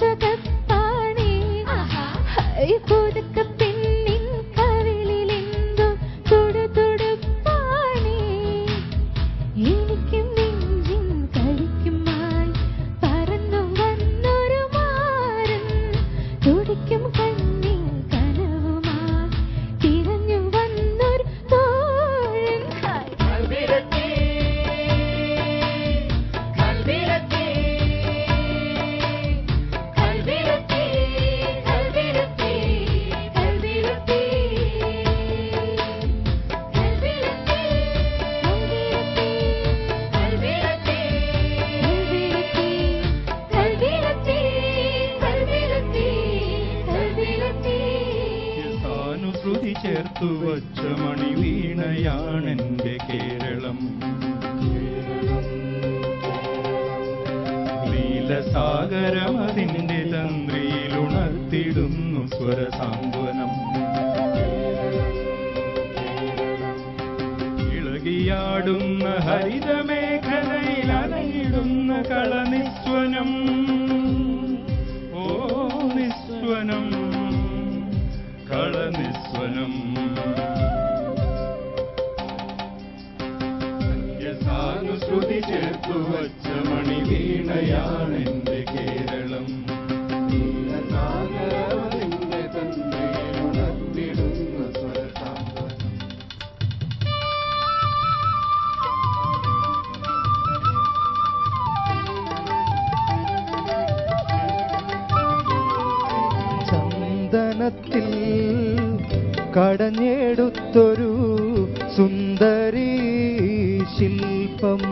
ചകപ്പാണേ പുതുക്ക പെണ്ണിൻ കവിളിലെന്തോ തുടുതുടുപ്പാണേ എനിക്കും നെഞ്ചിൻ കളിക്കുമായി പറന്നു വന്നൊരു മാരൻ തുടിക്കും കണ്ണിൽ കനവുമായി തിരഞ്ഞു വന്നൊരു തോഴൻ ശ്രുതി ചേർത്തു വച്ച മണിവീണയാണെന്റെ കേരളം നീലസാഗരം അതിന്റെ തന്ത്രിയിലുണർത്തിടുന്നു സ്വരസാന്ത്വനം ഇളകിയാടുന്ന ഹരിതമേഖലയിൽ അലയിടുന്ന കളനിസ്വനം ഓ നിസ്വനം കളനിസ്വനം ശ്രുതി ചേർത്തു വച്ച മണിവീണയാണെന്റെ കേരളം നീലസാഗരത്തിന്റെ തന്ത്രിയിലുണർത്തിടുന്ന സ്വരസാന്ത്വനം ചന്ദനത്തിൽ കടഞ്ഞെടുത്തൊരു സുന്ദരീ ശില്പം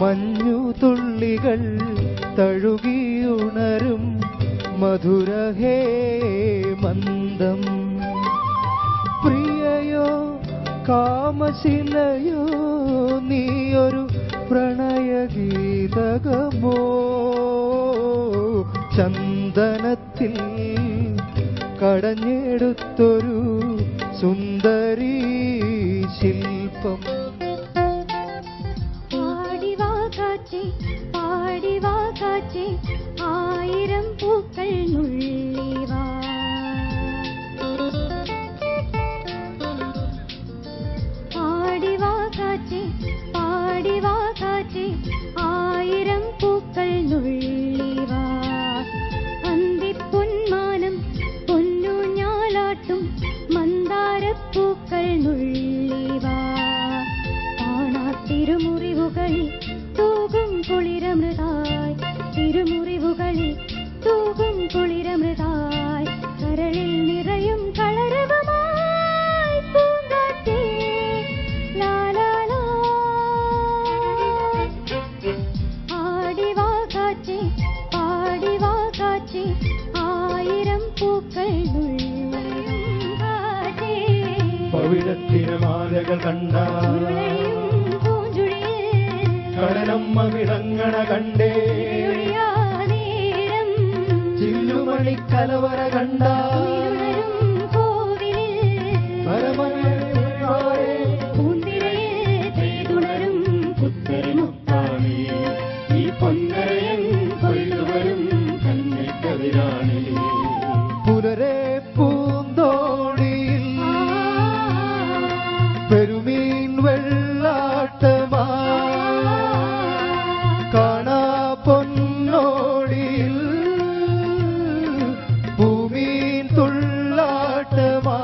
മഞ്ഞുതുള്ളികൾ തഴുകിയുണരും മധുരഹേ മന്ദം പ്രിയയോ കാമശിലയോ നീയൊരു പ്രണയഗീതകമോ ചന്ദനത്തിൽ കടഞ്ഞെടുത്തൊരു സുന്ദരീ ശില്പം പാടിവാ കാറ്റേ ആയിരം പൂക്കൾ നുള്ളിവാ പാടിവാ കാറ്റേ ആയിരം പൂക്കൾ നുള്ളിവാ അന്തിപ്പൊന്മാനം പൊന്നൂഞ്ഞാലാട്ടും മന്ദാരപ്പൂക്കൾ നുള്ളിവാ തിരുമുറിവുകളിൽ തൂകും കുളിരമൃതായി തിരുമുറിവുകളിൽ തൂകും കുളിരമൃതായി കരളിൽ നിറയും കളരവമായി പൂങ്കാറ്റേ ലാലാലാ ആടിവാ കാറ്റേ പാടിവാ കാറ്റേ ആയിരം പൂക്കൾ നുള്ളിയും കാറ്റേ പവിഴത്തിരമാലകൾ കണ്ട കടലമ്മ വിളങ്ങണ കണ്ടേ ചില്ലുമണി കലവറ കണ്ട പൂന്തിരയും പുത്തരിമുത്താണി ഈ പൊന്നരയൻ കൊല്ലുവരും കന്നിക്കതിരാണി പുലരെ പൂന്തോടിയിൽ പെരുമീൻ വെള്ളാട്ടമാ കാണാ പൊന്നോടിയിൽ ഭൂമീൻ തുള്ളാട്ടമാ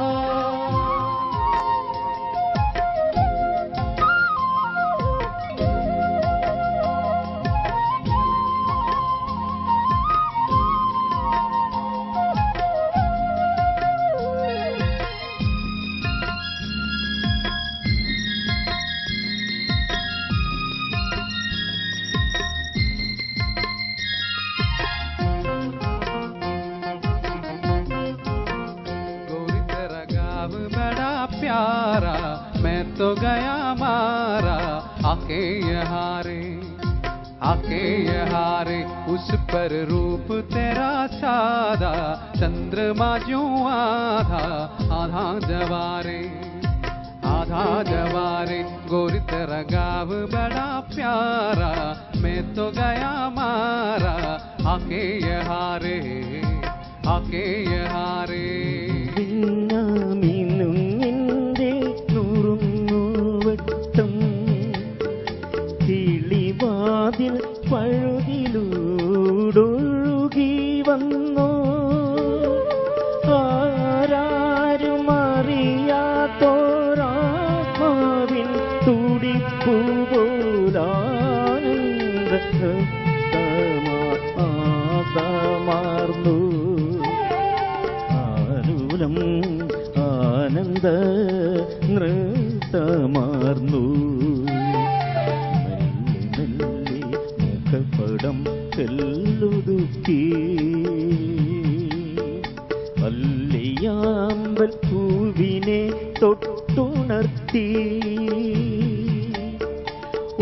प्यारा मैं तो गया मारा आके यहाँ रे उस पर रूप तेरा सादा चंद्रमा जो आधा आधा जवारे गोरी तेरा गाव बड़ा प्यारा मैं तो गया मारा आके आके यहाँ रे, आके यहाँ रे. മിന്നുങ്ങിന്റെ നുറുങ്ങുവട്ടം കിളിവാതിൽ പഴുതിലൂടൊഴുകി വന്നോ ആരാരുമറിയാത്തോരാത്മാവിൻ തുടിപ്പുപോലാനന്ദമാർന്നു ആരുലം ആനന്ദ നൃത്തമാർന്നു മെല്ലെ മെല്ലെ മുഖപടം ചെല്ലുതുക്കി അല്ലിയാമ്പൽ പൂവിനെ തൊട്ടുണർത്തി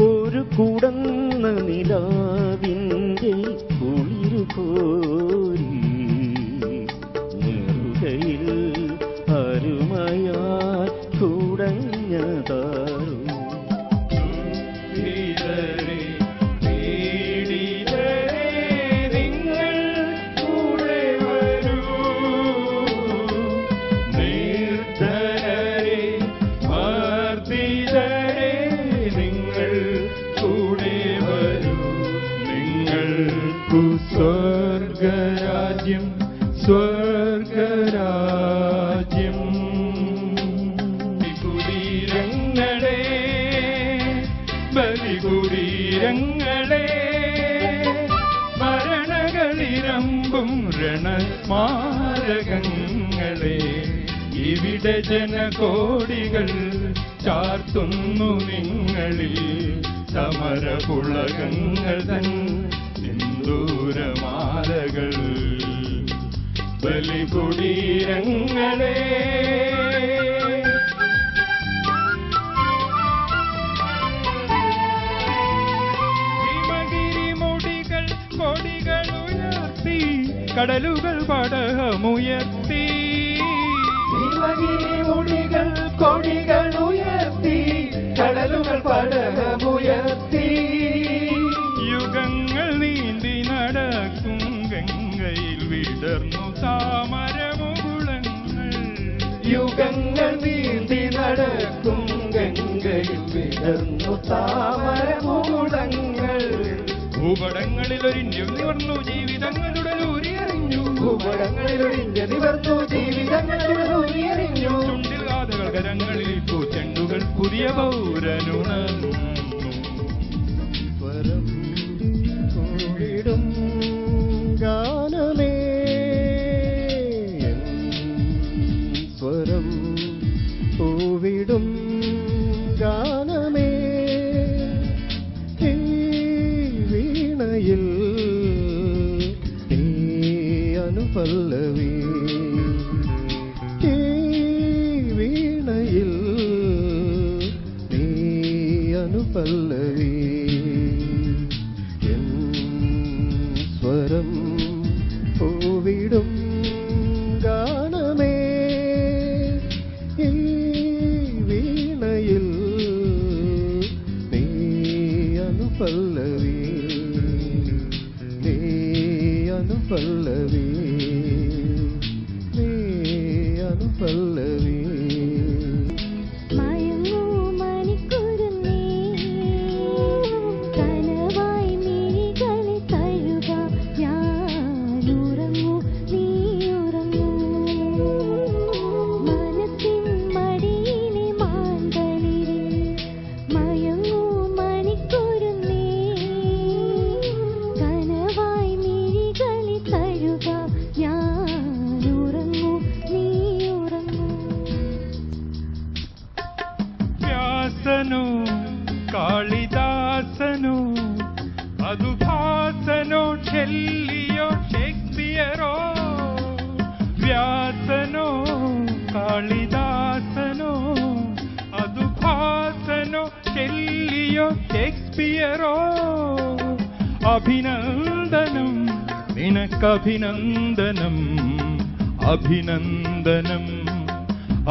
ഒരു കുടന്ന നിലാവിൻ്റെ കുളിരു കോരി നെറുകയിൽ അരുമയായി കുടഞ്ഞതാരോ സ്വർഗരാജ്യം സ്വർഗരാജ്യം കുടീരങ്ങളെ ബലികുടീരങ്ങളെ മരണകളിരമ്പും രണസ്മാരകങ്ങളെ ഇവിടെ ജനകോടികൾ ചാർത്തുന്നു നിങ്ങളിൽ സമരപുളകങ്ങൾ തൻ സിന്ദൂരമാലകൾ ബലികുടീരങ്ങളെ ഹിമഗിരിമുടികൾ കൊടികൾ ഉയർത്തി കടലുകൾ പടഹമുയർത്തി ഹിമഗിരിമുടികൾ കൊടികൾ ഉയർത്തി കടലുകൾ പടഹമുയർത്തി യുഗങ്ങൾ നീന്തി നടക്കും ഗംഗയിൽ വിടർന്നു താമരമുകുളങ്ങൾ യുഗങ്ങൾ നീന്തി നടക്കും ഗംഗയിൽ വിടർന്നു താമരമുകുളങ്ങൾ ഭൂപടങ്ങളിലൊരിഞ്ഞു നിവർന്നു ജീവിതങ്ങളുടെ ഊരിയറിഞ്ഞു ഭൂപടങ്ങളിലൊരിഞ്ഞു നിവർന്നു ജീവിതങ്ങളുടെ ഊരിയറിഞ്ഞു ചുണ്ടിൽ കാതകൾ കരങ്ങളിൽ പൂച്ചെണ്ടുകൾ പുതിയ പൗരനുണർന്നു കോവിടും ഗാനമേ സ്വരം കോവിടും ഗാനമേ ഈ വീണയിൽ നീ അനുപല്ലവി ഈ വീണയിൽ നീ അനുപല്ലവി സ്വരം പൂവിടും ഗാനമേ ഈ വീണയിൽ നീ അനുപല്ലവി നീ അനുപല്ലവി നീ അനുപല്ലവി കാളിദാസനോ മധുഭാസനോ ഷെല്ലിയോ ഷേക്സ്പിയറോ വ്യാസനോ കാളിദാസനോ മധുഭാസനോ ഷെല്ലിയോ ഷേക്സ്പിയറോ അഭിനന്ദനം നിനക്കഭിനന്ദനം അഭിനന്ദനം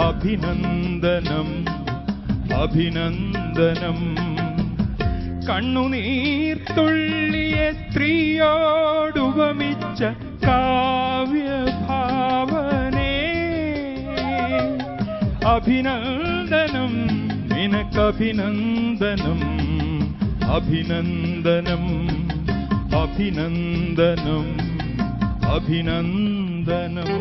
അഭിനന്ദനം അഭിനന്ദനം കണ്ണുനീർത്തുള്ളിയെ സ്ത്രീയോടുപമിച്ച കാവ്യഭാവനേ, അഭിനന്ദനം നിനക്കഭിനന്ദനം, അഭിനന്ദനം അഭിനന്ദനം അഭിനന്ദനം.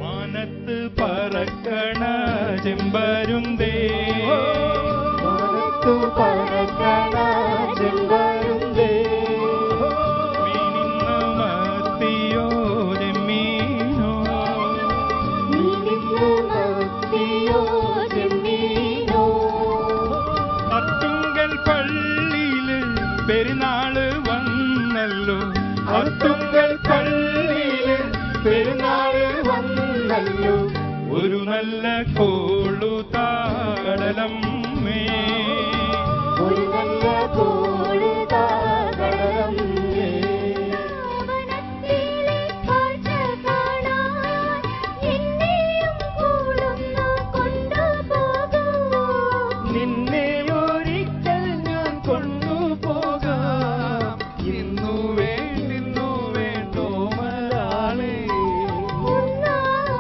മാനത്ത് പറക്കണ ചെമ്പരുന്തേ, മാനത്തു പറക്കണ ചെമ്പരുന്തേ, മീനിന്ന് മത്തിയോ ചെമ്മീനോ, മീനിന്ന് മത്തിയോ ചെമ്മീനോ, അത്തുങ്കൽ പള്ളിയില് പെരുന്നാള് വന്നല്ലോ, അത്തുങ്കൽ പള്ളിയില് പെരുന്നാള് വന്നല്ലോ, ഒരു നല്ല കോളുതാടലമ്മേ, ഒരു നല്ല കോളുതാടലമ്മേ. വനത്തിലെ കാഴ്ച കാണാൻ എന്നെയും കൂടുന്നു കൊണ്ടുപോകൂ, നിന്നെ ഒരിക്കൽ ഞാൻ കൊണ്ടുപോകാം, ഇന്നു വേണ്ടോ മലയാളേ.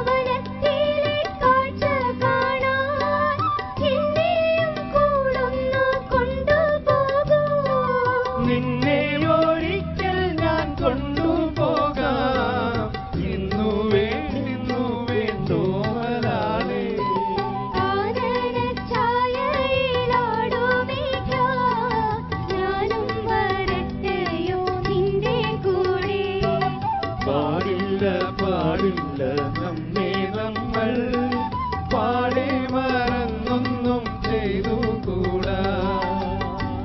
വനത്തിലെ കാഴ്ച കാണാൻ എന്നെയും കൂടുന്നു കൊണ്ടുപോകൂ, നിന്നെ ഒരിക്കൽ ഞാൻ കൊണ്ടുപോകാം, ഇന്നു വേണ്ടോ മലയാളേ. ആനനച്ചായയിലാടുമേക്കാം, ഞാനും വരട്ടെയോ നിന്റെ കൂടെ. പാടില്ല നമ്മെ നമ്മൾ